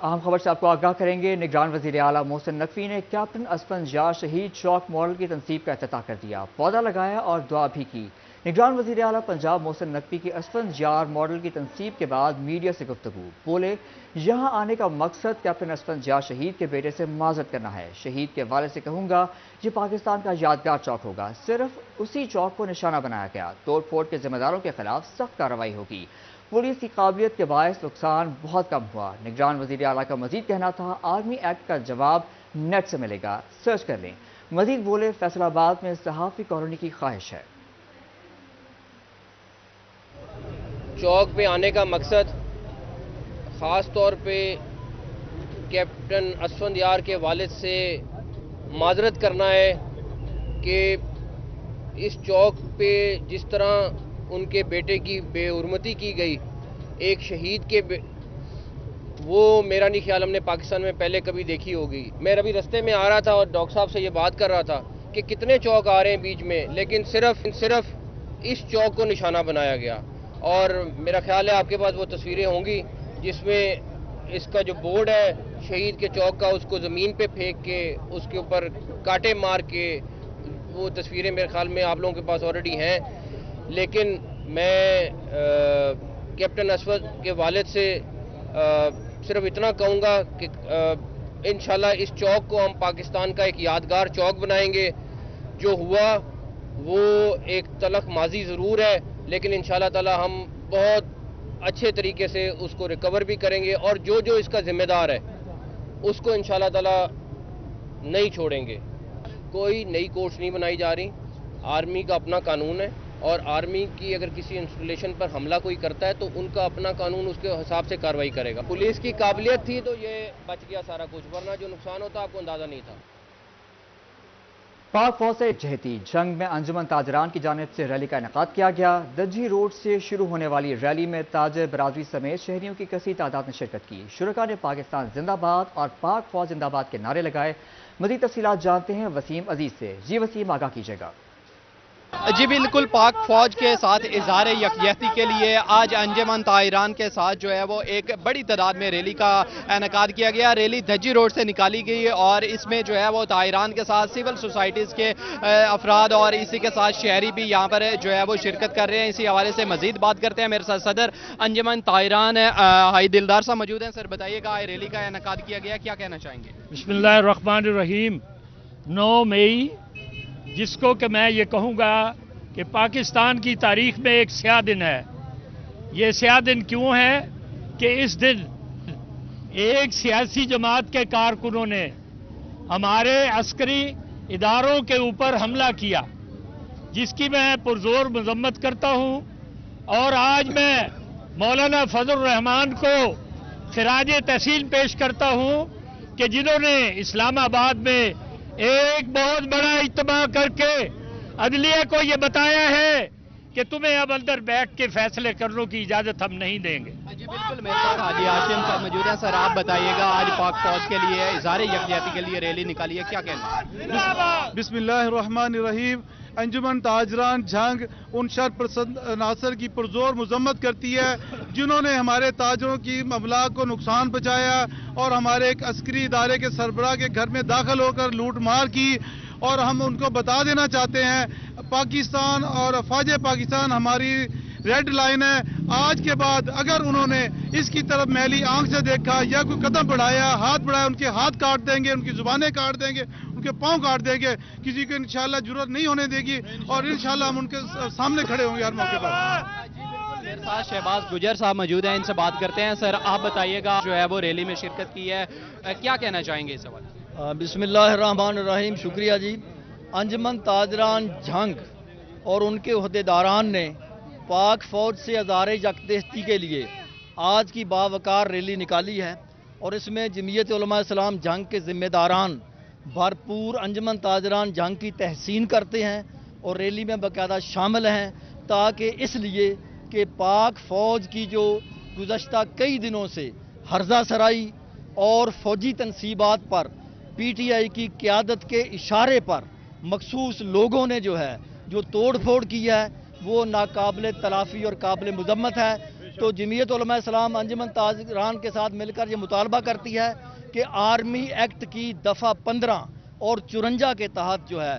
अहम खबर से आपको आगाह करेंगे। निगरान वज़ीर आला मोहसिन नकवी ने कैप्टन असफंजार शहीद चौक मॉडल की तनसीब का इफ्तिताह कर दिया, पौधा लगाया और दुआ भी की। निगरान वज़ीर आला पंजाब मोहसिन नकवी की असफंजार मॉडल की तनसीब के बाद मीडिया से गुफ्तगू। बोले, यहाँ आने का मकसद कैप्टन असफंजार शहीद के बेटे से माजरत करना है। शहीद के वालिद से कहूँगा ये पाकिस्तान का यादगार चौक होगा। सिर्फ उसी चौक को निशाना बनाया गया। तोड़ फोड़ के जिम्मेदारों के खिलाफ सख्त कार्रवाई होगी। पुलिस की काबिलियत के बायस नुकसान बहुत कम हुआ। निगरान वज़ीर आला का मजीद कहना था, आर्मी एक्ट का जवाब नेट से मिलेगा, सर्च कर लें। मजीद बोले, फैसलाबाद में सहाफ़ी कॉलोनी की ख्वाहिश है। चौक पे आने का मकसद ख़ास तौर पे कैप्टन असफंजार के वालिद से माजरत करना है कि इस चौक पे जिस तरह उनके बेटे की बेहुरमती की गई, एक शहीद के वो मेरा नहीं ख्याल हमने पाकिस्तान में पहले कभी देखी होगी। मैं अभी रास्ते में आ रहा था और डॉक्टर साहब से ये बात कर रहा था कि कितने चौक आ रहे हैं बीच में, लेकिन सिर्फ इस चौक को निशाना बनाया गया। और मेरा ख्याल है आपके पास वो तस्वीरें होंगी जिसमें इसका जो बोर्ड है शहीद के चौक का, उसको ज़मीन पे फेंक के उसके ऊपर कांटे मार के, वो तस्वीरें मेरे ख्याल में आप लोगों के पास ऑलरेडी हैं। लेकिन मैं कैप्टन असफर के वालिद से सिर्फ इतना कहूँगा कि इंशाल्लाह इस चौक को हम पाकिस्तान का एक यादगार चौक बनाएंगे। जो हुआ वो एक तलख माजी ज़रूर है, लेकिन इंशाल्लाह ताला हम बहुत अच्छे तरीके से उसको रिकवर भी करेंगे और जो जो इसका ज़िम्मेदार है उसको इंशाल्लाह ताला नहीं छोड़ेंगे। कोई नई कोर्स नहीं बनाई जा रही, आर्मी का अपना कानून है और आर्मी की अगर किसी इंस्टॉलेशन पर हमला कोई करता है तो उनका अपना कानून उसके हिसाब से कार्रवाई करेगा। पुलिस की काबिलियत थी तो ये बच गया सारा कुछ, वरना जो नुकसान होता आपको अंदाज़ा नहीं था। पाक फौज से जहती जंग में अंजुमन ताजरान की जानिब से रैली का इनेकाद किया गया। दज्जी रोड से शुरू होने वाली रैली में ताजर बरादरी समेत शहरियों की कसी तादाद ने शिरकत की। शुरका ने पाकिस्तान जिंदाबाद और पाक फौज जिंदाबाद के नारे लगाए। मज़ीद तफसीलात जानते हैं वसीम अजीज से। जी वसीम, आगाह कीजिएगा। जी बिल्कुल, पाक फौज के साथ इज़हार यकजहती के लिए आज अंजुमन ताहिरान के साथ जो है वो एक बड़ी तादाद में रैली का इनेकाद किया गया। रैली धज्जी रोड से निकाली गई और इसमें जो है वो ताहिरान के साथ सिविल सोसाइटीज़ के अफराद और इसी के साथ शहरी भी यहाँ पर जो है वो शिरकत कर रहे हैं। इसी हवाले से मजीद बात करते हैं। मेरे साथ सदर अंजुमन ताहिरान हाई दिलदार साहब मौजूद हैं। सर बताइएगा, रैली का इनेकाद किया गया, क्या कहना चाहेंगे? बिस्मिल्लाहिर्रहमानिर्रहीम। 9 मई जिसको कि मैं ये कहूँगा कि पाकिस्तान की तारीख में एक स्याह दिन है। ये स्याह दिन क्यों है कि इस दिन एक सियासी जमात के कारकुनों ने हमारे अस्करी इदारों के ऊपर हमला किया, जिसकी मैं पुरजोर मजम्मत करता हूँ। और आज मैं मौलाना फजल रहमान को खिराज तहसीन पेश करता हूँ कि जिन्होंने इस्लामाबाद में एक बहुत बड़ा इज्तिमा करके अदलिया को ये बताया है कि तुम्हें अब अंदर बैठ के फैसले करने की इजाजत हम नहीं देंगे। जी बिल्कुल, मेरे साथ हाजी हाशिम साहब मौजूद हैं। सर आप बताइएगा, आज पाक फौज के लिए इज़हार यकजहती के लिए रैली निकाली है, क्या कहना? बिस्मिल्लाहिर्रहमानिर्रहीम। अंजुमन ताजरान जंग उन शरपसंद नासर की पुरजोर मजम्मत करती है जिन्होंने हमारे ताजरों की अमलाक को नुकसान पहुँचाया और हमारे एक अस्करी इदारे के सरबराह के घर में दाखिल होकर लूट मार की। और हम उनको बता देना चाहते हैं, पाकिस्तान और अफवाज पाकिस्तान हमारी रेड लाइन है। आज के बाद अगर उन्होंने इसकी तरफ मैली आंख से देखा या कोई कदम बढ़ाया, हाथ बढ़ाया, उनके हाथ काट देंगे, उनकी जुबानें काट देंगे, उनके पांव काट देंगे। किसी को इंशाल्लाह जुर्रत नहीं होने देगी और इंशाल्लाह हम उनके सामने खड़े होंगे हर मौके पर। मेरे साथ शहबाज गुजर साहब मौजूद हैं, इनसे बात करते हैं। सर आप बताइएगा, जो है वो रैली में शिरकत की है, क्या कहना चाहेंगे इस हवाले? बिस्मिल्लाहिर्रहमानिर्रहीम। शुक्रिया जी। अंजुमन ताजरान जंग और उनके अहदेदारान ने पाक फौज से इज़हार यकजहती के लिए आज की बावकार रैली निकाली है और इसमें जमीयत उलमा इस्लाम जंग के ज़िम्मेदारान भरपूर अंजुमन ताजरान जंग की तहसीन करते हैं और रैली में बाकायदा शामिल हैं, ताकि इसलिए कि पाक फौज की जो गुज़श्ता कई दिनों से हर्जा सराई और फौजी तनसीबात पर PTI की क़यादत के इशारे पर मखसूस लोगों ने जो है जो तोड़ फोड़ की है वो नाकाबिल तलाफ़ी और काबिल मज़म्मत है। تو जमीयत उलमा इस्लाम अंजुमन ताजरान के साथ मिलकर ये मुतालबा करती है कि आर्मी एक्ट की दफ़ा 15 और 54 के तहत जो है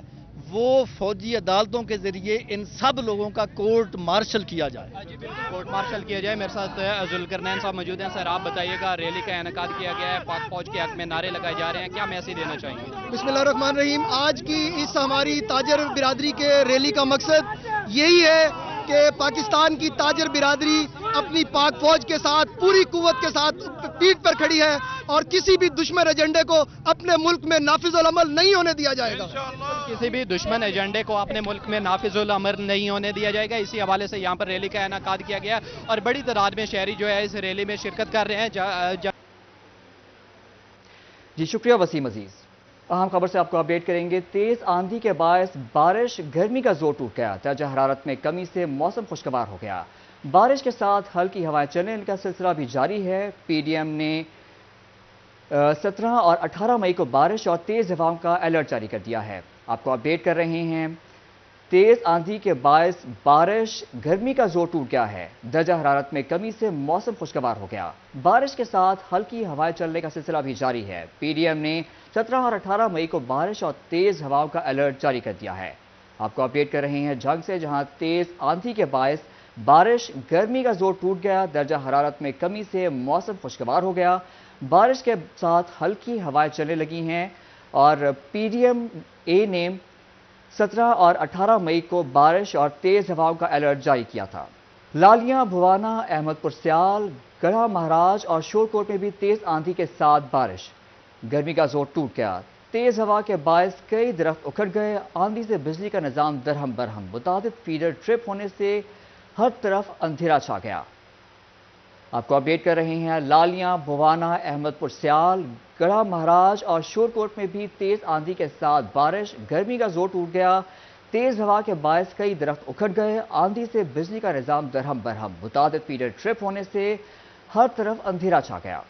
वो फौजी अदालतों के जरिए इन सब लोगों का कोर्ट मार्शल किया जाए। जी बिल्कुल, कोर्ट मार्शल किया जाए। मेरे साथ जुल्करनैन साहब मौजूद हैं। सर, आप बताइएगा, रैली का इनेकाद किया गया है, पाक फौज के हक में नारे लगाए जा रहे हैं, क्या मैसेज देना चाहेंगे? बिस्मिल्लाहिर्रहमानिर्रहीम। आज की इस हमारी ताजर बिरादरी के रैली का मकसद यही है कि पाकिस्तान की ताजर बिरादरी अपनी पाक फौज के साथ पूरी कुव्वत के साथ पीठ पर खड़ी है और किसी भी दुश्मन एजेंडे को अपने मुल्क में नाफिजुल अमल नहीं होने दिया जाएगा। किसी भी दुश्मन एजेंडे को अपने मुल्क में नाफिजुल अमल नहीं होने दिया जाएगा। इसी हवाले से यहाँ पर रैली का इनेकाद किया गया और बड़ी तादाद में शहरी जो है इस रैली में शिरकत कर रहे हैं। जी शुक्रिया वसीम अजीज। अहम खबर से आपको अपडेट करेंगे। तेज आंधी के बायस बारिश, गर्मी का जोर टूट गया। दर्जा हरारत में कमी से मौसम खुशगवार हो गया। बारिश के साथ हल्की हवाएं चलने का सिलसिला भी जारी है। पीडीएम ने 17 और 18 मई को बारिश और तेज हवाओं का अलर्ट जारी कर दिया है। आपको अपडेट कर रहे हैं। तेज आंधी के बायस बारिश, गर्मी का जोर टूट गया है। दर्जा हरारत में कमी से मौसम खुशगवार हो गया। बारिश के साथ हल्की हवाएं चलने का सिलसिला भी जारी है। पीडीएम ने 17 और 18 मई को बारिश और तेज हवाओं का अलर्ट जारी कर दिया है। आपको अपडेट कर रहे हैं झंग से, जहां तेज आंधी के बायस बारिश, गर्मी का जोर टूट गया। दर्जा हरारत में कमी से मौसम खुशगवार हो गया। बारिश के साथ हल्की हवाएं चलने लगी हैं और पीडीएम ए ने 17 और 18 मई को बारिश और तेज हवाओं का अलर्ट जारी किया था। लालियां, भुवाना, अहमदपुर स्याल, गढ़ा महाराज और शोरकोट में भी तेज आंधी के साथ बारिश, गर्मी का जोर टूट गया। तेज हवा के बायस कई दरख्त उखड़ गए। आंधी से बिजली का निजाम दरहम बरहम। मुतादिद फीडर ट्रिप होने से हर तरफ अंधेरा छा गया। आपको अपडेट कर रहे हैं। लालियां, भुवाना, अहमदपुर स्याल, गढ़ा महाराज और शोरकोट में भी तेज आंधी के साथ बारिश, गर्मी का जोर टूट गया। तेज हवा के बायस कई दरख्त उखड़ गए। आंधी से बिजली का निजाम दरहम बरहम। मुतादिद फीडर ट्रिप होने से हर तरफ अंधेरा छा गया।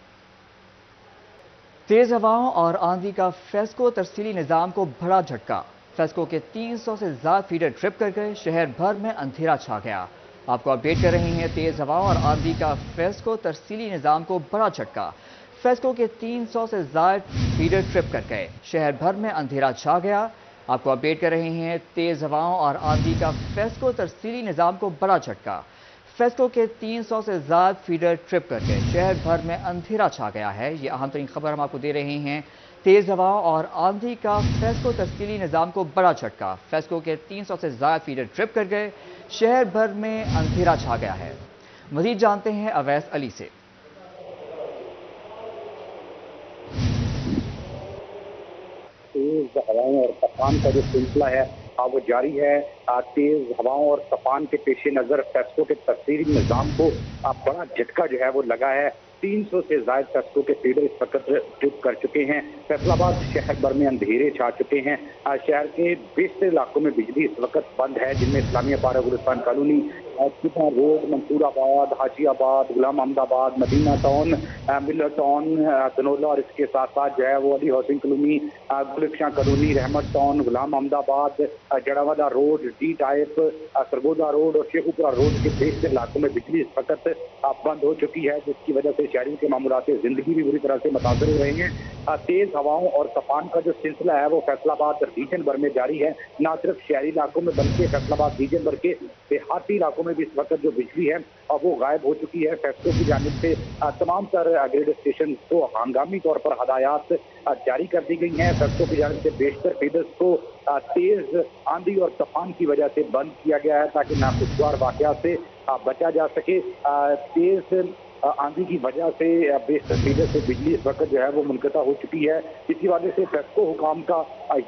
तेज हवाओं और आंधी का फेस्को तरसीली निजाम को बड़ा झटका। फेस्को के 300 से ज्यादा फीडर ट्रिप कर गए। शहर भर में अंधेरा छा गया। आपको अपडेट कर रहे हैं। तेज हवाओं और आंधी का फेस्को तरसीली निजाम को बड़ा झटका। फेस्को के 300 से ज्यादा फीडर ट्रिप कर गए। शहर भर में अंधेरा छा गया। आपको अपडेट कर रहे हैं। तेज हवाओं और आंधी का फेस्को तरसीली निजाम को बड़ा झटका। फेस्को के 300 से ज्यादा फीडर ट्रिप कर गए। शहर भर में अंधेरा छा गया है। ये अहम तरीन खबर हम आपको दे रहे हैं। तेज हवाओं और आंधी का फेस्को तरसीली निजाम को बड़ा झटका। फेस्को के 300 से ज्यादा फीडर ट्रिप कर गए। शहर भर में अंधेरा छा गया है। मजीद जानते हैं अवैस अली से। तेज हवाओं और तूफान का जो सिलसिला है वो जारी है। तेज हवाओं और तूफान के पेश नजर फेस्को के तरसीली निजाम को बड़ा झटका जो है वो लगा है। 300 से ज्यादा फेस्को के फीडर इस वक्त ट्रिप कर चुके हैं। फैसलाबाद शहर भर में अंधेरे छा चुके हैं। शहर के बेशतर इलाकों में बिजली इस वक्त बंद है, जिनमें Islamia Para, Gulistan colony, Chipa road, Mansoorabad, Hajiabad, Ghulam Ahmadabad, Madina town, Miller town, Dhanola और इसके साथ साथ जो है वो Ali housing colony, Gulshan colony, Rehmat town, Ghulam Ahmadabad, Jaranwala road, D type, Sargodha road और शेखुपुरा रोड के बेशतर इलाकों में बिजली इस वक्त बंद हो चुकी है, जिसकी वजह से शहरियों के मामूलात जिंदगी भी बुरी तरह से मुतासर हो रहे हैं। तेज हवाओं और तूफान का जो सिलसिला है वो फैसलाबाद रीजन भर में जारी है। न सिर्फ शहरी इलाकों में बल्कि फैसलाबाद रीजन भर के देहाती इलाकों में भी इस वक्त जो बिजली है वो गायब हो चुकी है। फेस्को की जानिब से तमाम तर ग्रिड स्टेशन को हंगामी तौर पर हदायत जारी कर दी गई हैं। फेस्को की जानिब से बेशतर फीडर्स को तेज आंधी और तूफान की वजह से बंद किया गया है ताकि नाखुशगवार वाकयात से बचा जा सके। तेज आंधी की वजह से बेशतर फीडर से बिजली इस वक्त जो है वो मुनक़ता हो चुकी है। इसी वजह से फेस्को हुकाम का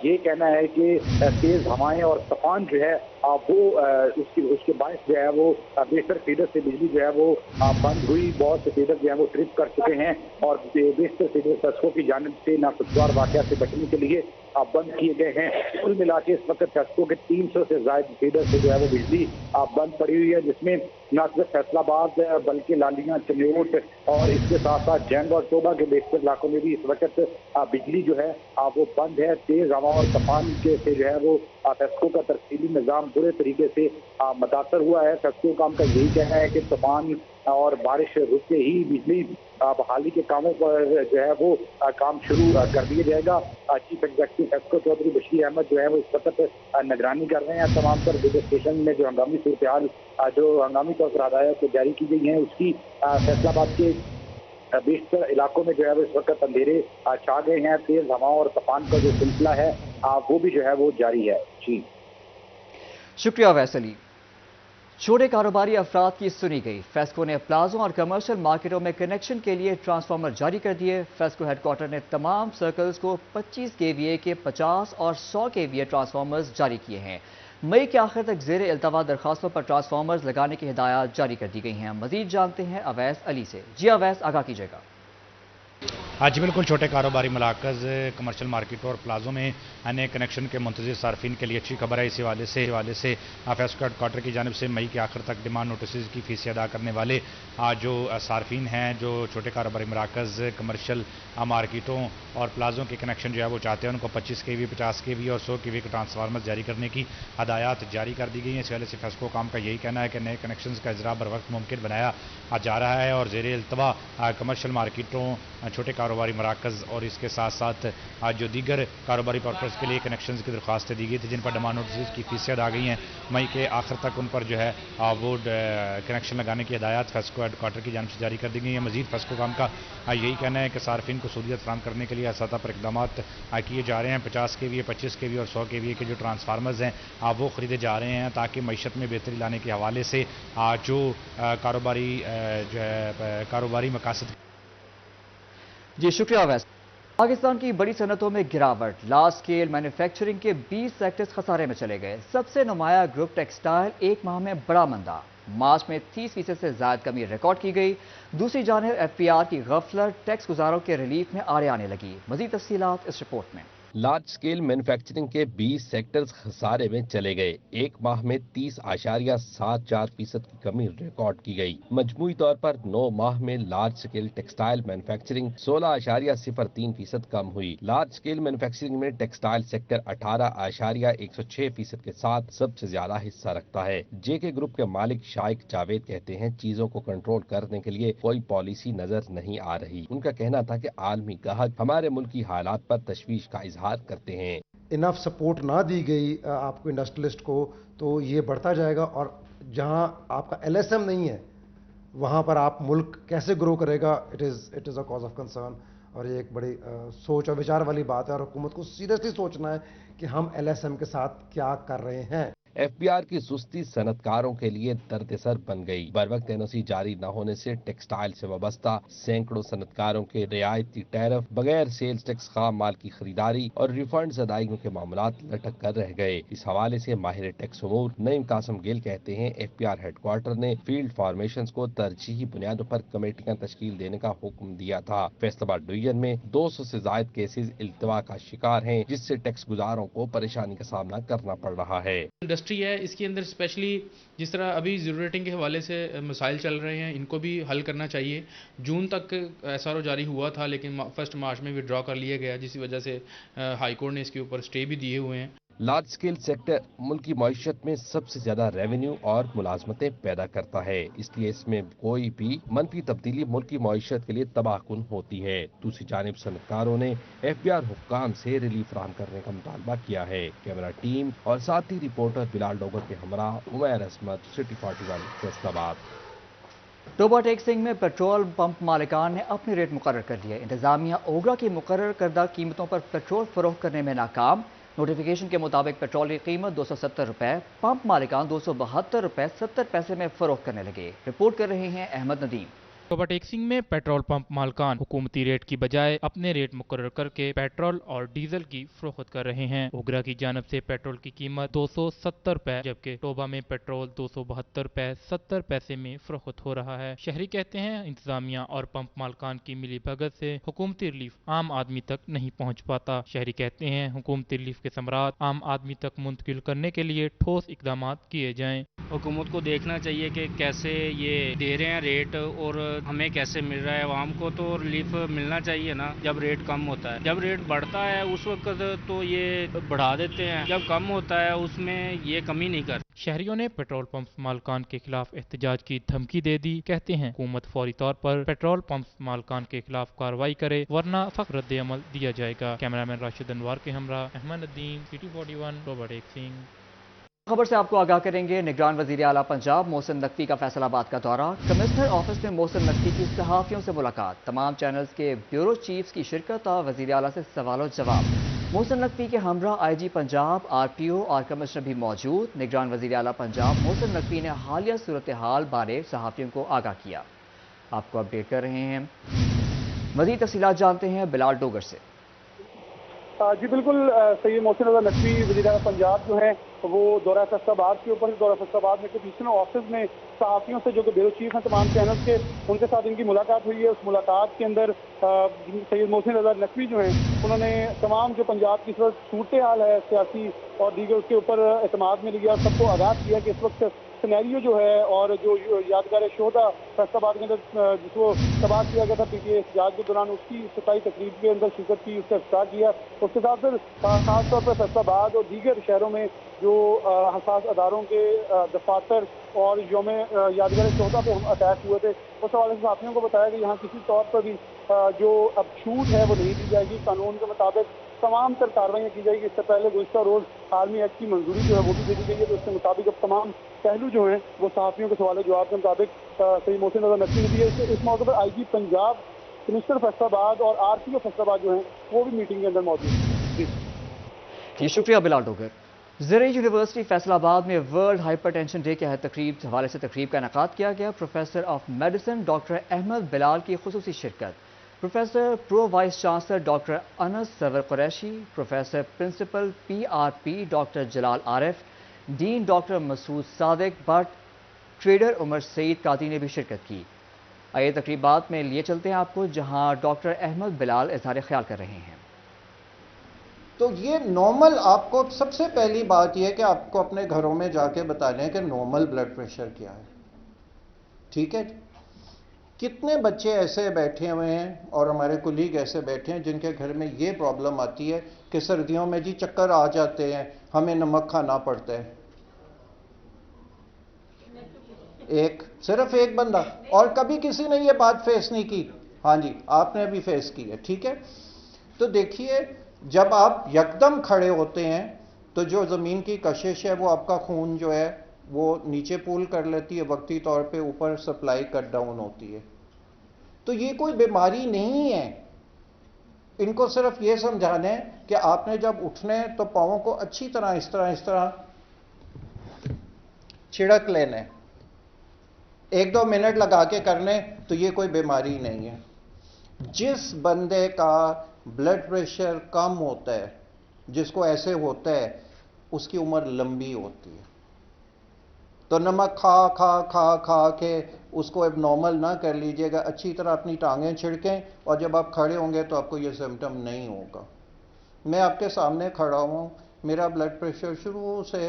ये कहना है कि तेज हवाएं और तूफान जो है वो उसके बायस जो है वो बेशतर फीडर से बिजली जो है वो बंद हुई। बहुत से फीडर जो है वो ट्रिप कर चुके हैं और बेशतर फीडर फेस्को की जानिब से नाखुशगवार वाकयात से बचने के लिए बंद किए गए हैं। कुल मिला के इस वक्त फेस्को के 300 से ज्यादा फीडर से जो है वो बिजली बंद पड़ी हुई है, जिसमें نہ صرف فیصل آباد بلکہ لالیاں، چنیوٹ اور اس کے ساتھ ساتھ جنگ اور شوبہ کے بیشتر علاقوں میں بھی اس وقت بجلی جو ہے وہ بند ہے۔ تیز ہوا اور طوفان سے جو ہے وہ فیسکو کا ترسیلی نظام برے طریقے سے متاثر ہوا ہے۔ فیسکو کام کا یہی کہنا ہے کہ طوفان اور بارش رکتے ہی بجلی بحالی کے کاموں پر جو ہے وہ کام شروع کر دیا جائے گا۔ چیف ایگزیکٹو فیسکو چودھری بشیر احمد جو ہے وہ اس وقت نگرانی کر رہے ہیں تمام تر بجلی اسٹیشن میں جو ہنگامی صورتحال جو ہنگامی طور پر ہدایات جاری کی گئی ہیں اس کی فیصل آباد کے بیشتر علاقوں میں جو ہے وہ اس وقت اندھیرے چھا گئے ہیں۔ تیز ہواؤں اور طوفان کا جو سلسلہ ہے وہ بھی جو ہے وہ جاری ہے۔ جی شکریہ ویس علی۔ چھوٹے کاروباری افراد کی سنی گئی، فیسکو نے پلازوں اور کمرشل مارکیٹوں میں کنیکشن کے لیے ٹرانسفارمر جاری کر دیے۔ فیسکو ہیڈ کوارٹر نے تمام سرکلز کو 25 kVA کے 50 اور 100 kVA ٹرانسفارمرز جاری کیے ہیں۔ مئی کے آخر تک زیر التوا درخواستوں پر ٹرانسفارمرز لگانے کی ہدایات جاری کر دی گئی ہیں۔ مزید جانتے ہیں اویس علی سے۔ جی اویس، آگاہ کیجیے گا۔ جی بالکل، چھوٹے کاروباری مراکز، کمرشل مارکیٹوں اور پلازوں میں نئے کنیکشن کے منتظر صارفین کے لیے اچھی خبر ہے۔ اس حوالے سے فیسکو ہیڈ کوارٹر کی جانب سے مئی کے آخر تک ڈیمانڈ نوٹسز کی فیس ادا کرنے والے جو صارفین ہیں، جو چھوٹے کاروباری مراکز، کمرشل مارکیٹوں اور پلازوں کے کنیکشن جو ہے وہ چاہتے ہیں، ان کو 25 kVA، 50 kVA اور 100 kVA کے ٹرانسفارمر جاری کرنے کی ہدایات جاری کر دی گئی ہیں۔ اس حوالے سے فیسکو کام کا یہی کہنا ہے کہ نئے کنیکشنز کا اجرا بر وقت ممکن بنایا جا رہا ہے اور زیر التوا کمرشل مارکیٹوں، چھوٹے کاروباری مراکز اور اس کے ساتھ ساتھ جو دیگر کاروباری پرپز کے لیے کنیکشنز کی درخواستیں دی گئی تھی، جن پر ڈیمانڈ نوٹسز کی فیسیں آ گئی ہیں، مئی کے آخر تک ان پر جو ہے وہ کنیکشن لگانے کی ہدایات فیسکو ہیڈ کوارٹر کی جانب سے جاری کر دی گئی ہیں۔ مزید فیسکو کام کا یہی کہنا ہے کہ صارفین کو سہولت فراہم کرنے کے لیے سطح پر اقدامات کیے جا رہے ہیں۔ 50 kVA، 25 kVA اور 100 kVA کے جو ٹرانسفارمرز ہیں وہ خریدے جا رہے ہیں تاکہ معیشت میں بہتری لانے کے حوالے سے جو کاروباری مقاصد۔ جی شکریہ ویس۔ پاکستان کی بڑی صنعتوں میں گراوٹ، لارج اسکیل مینوفیکچرنگ کے 20 سیکٹرز خسارے میں چلے گئے۔ سب سے نمایاں گروپ ٹیکسٹائل ایک ماہ میں بڑا مندا، مارچ میں 30% سے زائد کمی ریکارڈ کی گئی۔ دوسری جانب FPR کی غفلت ٹیکس گزاروں کے ریلیف میں آڑے آنے لگی۔ مزید تفصیلات اس رپورٹ میں۔ لارج اسکیل مینوفیکچرنگ کے 20 سیکٹرز خسارے میں چلے گئے۔ ایک ماہ میں 30.74% کی کمی ریکارڈ کی گئی۔ مجموعی طور پر 9 ماہ میں لارج اسکیل ٹیکسٹائل مینوفیکچرنگ 16.03% کم ہوئی۔ لارج اسکیل مینوفیکچرنگ میں ٹیکسٹائل سیکٹر 18.106% کے ساتھ سب سے زیادہ حصہ رکھتا ہے۔ JK گروپ کے مالک شائق جاوید کہتے ہیں چیزوں کو کنٹرول کرنے کے لیے کوئی پالیسی نظر نہیں آ رہی۔ ان کا کہنا تھا کہ عالمی گاہک ہمارے ملکی حالات پر تشویش کا اظہار کرتے ہیں۔ انف سپورٹ نہ دی گئی آپ کو انڈسٹریلسٹ کو تو یہ بڑھتا جائے گا، اور جہاں آپ کا LSM نہیں ہے وہاں پر آپ ملک کیسے گرو کرے گا، it is a cause of concern. اور یہ ایک بڑی سوچ اور وچار والی بات ہے، اور حکومت کو سیریسلی سوچنا ہے کہ ہم LSM کے ساتھ کیا کر رہے ہیں۔ FPR کی سستی صنعت کاروں کے لیے درد سر بن گئی۔ بر وقت NOC جاری نہ ہونے سے ٹیکسٹائل سے وابستہ سینکڑوں صنعت کاروں کے رعایتی ٹیرف، بغیر سیلز ٹیکس خام مال کی خریداری اور ریفنڈز ادائیگیوں کے معاملات لٹک کر رہ گئے۔ اس حوالے سے ماہر ٹیکس امور نعیم قاسم گیل کہتے ہیں FPR ہیڈ کوارٹر نے فیلڈ فارمیشنز کو ترجیحی بنیادوں پر کمیٹیاں تشکیل دینے کا حکم دیا تھا۔ فیصل آباد ڈویژن میں 200 سے زائد کیسز التوا کا شکار ہیں، جس سے ٹیکس گزاروں کو پریشانی کا سامنا کرنا پڑ رہا ہے۔ ہے اس کے اندر اسپیشلی جس طرح ابھی زیرو ریٹنگ کے حوالے سے مسائل چل رہے ہیں، ان کو بھی حل کرنا چاہیے۔ جون تک SRO جاری ہوا تھا لیکن 1 مارچ میں وڈرا کر لیا گیا، جس کی وجہ سے ہائی کورٹ نے اس کے اوپر اسٹے بھی دیے ہوئے ہیں۔ لارج اسکیل سیکٹر ملکی معیشت میں سب سے زیادہ ریونیو اور ملازمتیں پیدا کرتا ہے، اس لیے اس میں کوئی بھی منفی تبدیلی ملکی معیشت کے لیے تباہ کن ہوتی ہے۔ دوسری جانب صنعت کاروں نے FPR حکام سے ریلیف فراہم کرنے کا مطالبہ کیا ہے۔ کیمرہ ٹیم اور ساتھی رپورٹر بلال ڈوگر کے ہمراہ عمیر عصمت، سٹی 41 فیصل آباد۔ ٹوبہ ٹیک سنگھ میں پیٹرول پمپ مالکان نے اپنے ریٹ مقرر کر دیے۔ انتظامیہ اوگرا کی مقرر کردہ قیمتوں پر پیٹرول فروخت کرنے میں ناکام۔ نوٹیفیکیشن کے مطابق پیٹرول کی قیمت 270 روپے، پمپ مالکان 272 روپے 70 پیسے میں فروخت کرنے لگے۔ رپورٹ کر رہے ہیں احمد ندیم۔ ओवरटेक्सिंग में पेट्रोल पंप मालकान हुकूमती रेट की बजाय अपने रेट मुकर्रर करके पेट्रोल और डीजल की फरोख्त कर रहे हैं। ओगरा की जानब से पेट्रोल की कीमत 270 रुपए जबकि टोबा में पेट्रोल 272 रुपए 70 पैसे में फरोख्त हो रहा है। शहरी कहते हैं इंतजामिया और पंप मालकान की मिली भगत से हुकूमती रिलीफ आम आदमी तक नहीं पहुँच पाता। शहरी कहते हैं हुकूमती रिलीफ के समरात आम आदमी तक मुंतकिल करने के लिए ठोस इकदाम किए जाएं। हुकूमत को देखना चाहिए कि कैसे ये दे रहे हैं रेट और हमें कैसे मिल रहा है। आवाम को तो रिलीफ मिलना चाहिए ना जब रेट कम होता है। जब रेट बढ़ता है उस वक्त तो ये बढ़ा देते हैं, जब कम होता है उसमें ये कमी नहीं करते। शहरियों ने पेट्रोल पंप मालकान के खिलाफ एहतजाज की धमकी दे दी। कहते हैं हुकूमत फौरी तौर पर पेट्रोल पंप मालकान के खिलाफ कार्रवाई करे वरना सख्त रद्द अमल दिया जाएगा। कैमरामैन राशिद अनवार के हमरा अहमद नदीम, सिटी 41, रोबर्ट खबर से आपको आगाह करेंगे। निगरान वजीर आला पंजाब मोहसिन नकवी का फैसलाबाद का दौरा। कमिश्नर ऑफिस में मोहसिन नकवी की सहाफ़ियों से मुलाकात। तमाम चैनल्स के ब्यूरो चीफ्स की शिरकत और वजीर आला से सवालों जवाब। मोहसिन नकवी के हमरा IG पंजाब, RPO और कमिश्नर भी मौजूद। निगरान वजीर आला पंजाब मोहसिन नकवी ने हालिया सूरत हाल बारे सहाफ़ियों को आगाह किया। आपको अपडेट कर रहे हैं। मज़ीद तफसीलात जानते हैं बिलाल डोगर से। जी बिल्कुल, सैयद मोहसिन नकवी वज़ीर आला पंजाब जो हैं वो दौरा फैसलाबाद के ऊपर दौरा फैसलाबाद में कमिश्नर ऑफिस में सहाफ़ियों से जो कि ब्यूरो चीफ हैं तमाम चैनल्स के, उनके साथ इनकी मुलाकात हुई है। उस मुलाकात के अंदर सैयद मोहसिन नकवी जो हैं उन्होंने तमाम जो पंजाब की इस वक्त सूरत हाल है सियासी और दीगर उसके ऊपर एतमाद में लिया और सबको आगाह किया कि इस वक्त सिनेरियो जो है और जो यादगार शोहदा फैसलाबाद के अंदर जिसको तबाह किया गया था PTI एहतजाज के दौरान, उसकी इफ्तिताई तकरीब के अंदर शिरकत की, उसका इफ्तार किया। उसके साथ फिर खास तौर पर फैसलाबाद और दीगर शहरों में जो हसास अदारों के दफातर और यौम यादगार शोहदा पे हम अटैक हुए थे, उस हवाले से साथियों को बताया कि यहाँ किसी तौर पर भी जो अब छूट है वो नहीं दी जाएगी। कानून के मुताबिक तमाम तर कार्रवाइयाँ की जाएगी। इससे पहले गुज़िश्ता रोज़ आर्मी एक्ट की मंजूरी जो है वो भी दे दी गई है, तो उसके मुताबिक अब तमाम पहलू जो हैं वो सहाफ़ियों के सवाल जवाब के मुताबिक सैयद मोहसिन नकवी ने दिए। इस मौके पर IG पंजाब, कमिश्नर फैसलाबाद और RPO फैसलाबाद जो हैं वो भी मीटिंग के अंदर मौजूद हैं। जी शुक्रिया बिलाल डोगर। ज़राई यूनिवर्सिटी फैसलाबाद में वर्ल्ड हाइपरटेंशन डे के हवाले से तकरीब का इनेकाद किया गया। Professor of medicine doctor Ahmad Bilal की खुसूसी शिरकत। Professor pro vice chancellor doctor Anas Sarwar Qureshi, professor principal PRP doctor Jalal Arif, dean doctor Masood Sadiq Bhatt, trader Umar Saeed Qazi ने भी शिरकत की। आइए तकरीबात में लिए चलते हैं आपको, जहां डॉक्टर अहमद बिलाल इज़हार ख्याल कर रहे हैं। तो ये नॉर्मल, आपको सबसे पहली बात यह कि आपको अपने घरों में जाके बताने हैं कि नॉर्मल ब्लड प्रेशर क्या है। ठीक है, कितने बच्चे ऐसे बैठे हुए हैं और हमारे कुलीग ऐसे बैठे हैं जिनके घर में ये प्रॉब्लम आती है कि सर्दियों में जी चक्कर आ जाते हैं, हमें नमक खाना पड़ता है। सिर्फ एक बंदा, और कभी किसी ने ये बात फेस नहीं की। हाँ जी, आपने भी फेस की है। ठीक है, तो देखिए जब आप यकदम खड़े होते हैं तो जो ज़मीन की कशिश है वो आपका खून जो है वो नीचे पूल कर लेती है, वक्ती तौर पे ऊपर सप्लाई कट डाउन होती है। तो ये कोई बीमारी नहीं है। इनको सिर्फ ये समझाना है कि आपने जब उठना है तो पाँवों को अच्छी तरह इस तरह छिड़क लेना है, 1-2 मिनट लगा के करने, तो ये कोई बीमारी नहीं है। जिस बंदे का ब्लड प्रेशर कम होता है, जिसको ऐसे होता है, उसकी उम्र लंबी होती है। तो नमक खा के उसको अब नॉर्मल ना कर लीजिएगा। अच्छी तरह अपनी टांगें छिड़कें और जब आप खड़े होंगे तो आपको ये सिम्टम नहीं होगा। मैं आपके सामने खड़ा हूँ, मेरा ब्लड प्रेशर शुरू से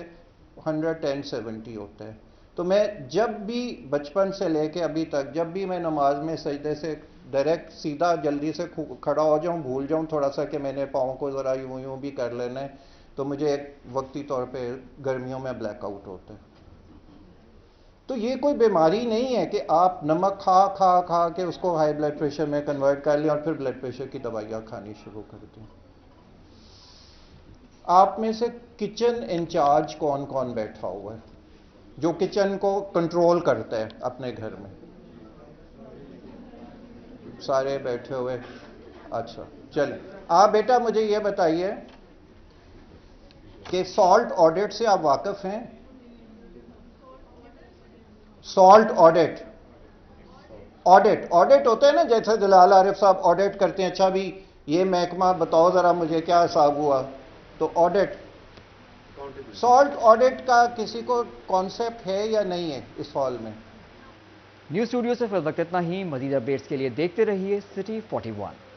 110/70 होता है। तो मैं जब भी बचपन से लेके अभी तक जब भी मैं नमाज में सजदे से डायरेक्ट सीधा जल्दी से खड़ा हो जाऊं, भूल जाऊं थोड़ा सा कि मैंने पाँव को ज़रा यूं भी कर लेना है, तो मुझे एक वक्ती तौर पे गर्मियों में ब्लैकआउट होता है। तो ये कोई बीमारी नहीं है कि आप नमक खा के उसको हाई ब्लड प्रेशर में कन्वर्ट कर लें और फिर ब्लड प्रेशर की दवाइयाँ खानी शुरू कर दें। आप में से किचन इंचार्ज कौन कौन बैठा हुआ है जो किचन को कंट्रोल करता है अपने घर में? सारे बैठे हुए। अच्छा चलिए, आप बेटा मुझे ये बताइए कि सॉल्ट ऑडिट से आप वाकिफ हैं? सॉल्ट ऑडिट, آڈٹ ہوتے ہیں نا, جیسے جلال عارف صاحب آڈٹ کرتے ہیں, اچھا بھی یہ محکمہ بتاؤ ذرا مجھے کیا حساب ہوا, تو آڈٹ سالٹ آڈٹ کا کسی کو کانسیپٹ ہے یا نہیں ہے اس ہال میں؟ نیوز اسٹوڈیو سے فی الوقت اتنا ہی. مزید اپڈیٹس کے لیے دیکھتے رہیے سٹی 41.